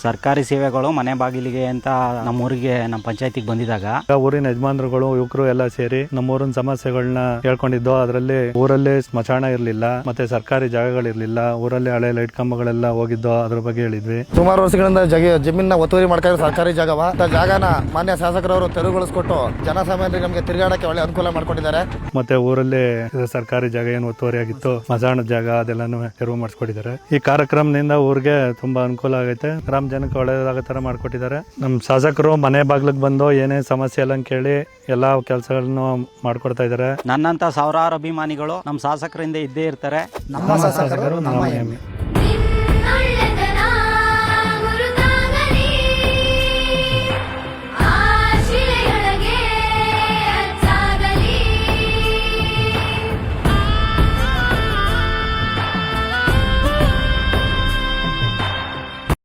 ಸರ್ಕಾರಿ ಸೇವೆಗಳು ಮನೆ ಬಾಗಿಲಿಗೆ ಅಂತ ನಮ್ಮೂರಿಗೆ ನಮ್ಮ ಪಂಚಾಯತಿಗೆ ಬಂದಿದಾಗ ಊರಿನ ಯಜಮಾನರುಗಳು ಯುವಕರು ಎಲ್ಲ ಸೇರಿ ನಮ್ಮೂರಿನ ಸಮಸ್ಯೆಗಳನ್ನ ಹೇಳ್ಕೊಂಡಿದ್ದು. ಅದರಲ್ಲಿ ಊರಲ್ಲಿ ಸ್ಮಶಾನ ಇರ್ಲಿಲ್ಲ, ಮತ್ತೆ ಸರ್ಕಾರಿ ಜಾಗಗಳಿರ್ಲಿಲ್ಲ, ಊರಲ್ಲಿ ಹಳೆ ಲೈಟ್ ಕಂಬಗಳೆಲ್ಲ ಹೋಗಿದ್ದು, ಅದ್ರ ಬಗ್ಗೆ ಹೇಳಿದ್ವಿ. ಸುಮಾರು ವರ್ಷಗಳಿಂದ ಜಮೀನ ಒತ್ತುವರಿ ಮಾಡ್ಕೊಂಡು ಸರ್ಕಾರಿ ಜಾಗನ ಮಾನ್ಯ ಶಾಸಕರವರು ತೆರವುಗೊಳಿಸ್ಕೊಟ್ಟು ಜನಸಾಮಾನ್ಯರಿಗೆ ನಮಗೆ ತಿರುಗಾಡಕ್ಕೆ ಒಳ್ಳೆ ಅನುಕೂಲ ಮಾಡ್ಕೊಂಡಿದ್ದಾರೆ. ಮತ್ತೆ ಊರಲ್ಲಿ ಸರ್ಕಾರಿ ಜಾಗ ಏನು ಒತ್ತುವರಿ ಆಗಿತ್ತು, ಸ್ಮಶಾನದ ಜಾಗ ಅದೆಲ್ಲಾನು ತೆರವು ಮಾಡಿಸ್ಕೊಟ್ಟಿದ್ದಾರೆ. ಈ ಕಾರ್ಯಕ್ರಮದಿಂದ ಊರಿಗೆ ತುಂಬಾ ಅನುಕೂಲ ಆಗೈತೆ. ಗ್ರಾಮ ಜನಕ್ಕೆ ಒಳ್ಳೆಯದಾಗೋ ತರ ಮಾಡ್ಕೊಟ್ಟಿದ್ದಾರೆ. ನಮ್ಮ ಶಾಸಕರು ಮನೆ ಬಾಗ್ಲಿಗೆ ಬಂದು ಏನೇ ಸಮಸ್ಯೆ ಎಲ್ಲ ಕೇಳಿ ಎಲ್ಲಾ ಕೆಲಸಗಳನ್ನು ಮಾಡ್ಕೊಡ್ತಾ ಇದ್ದಾರೆ. ನನ್ನಂತ ಸಾವಿರಾರು ಅಭಿಮಾನಿಗಳು ನಮ್ಮ ಶಾಸಕರಿಂದ ಇದ್ದೇ ಇರ್ತಾರೆ. ನಮ್ಮ ಶಾಸಕರು ನಮ್ಮ ಹೆಮ್ಮೆ.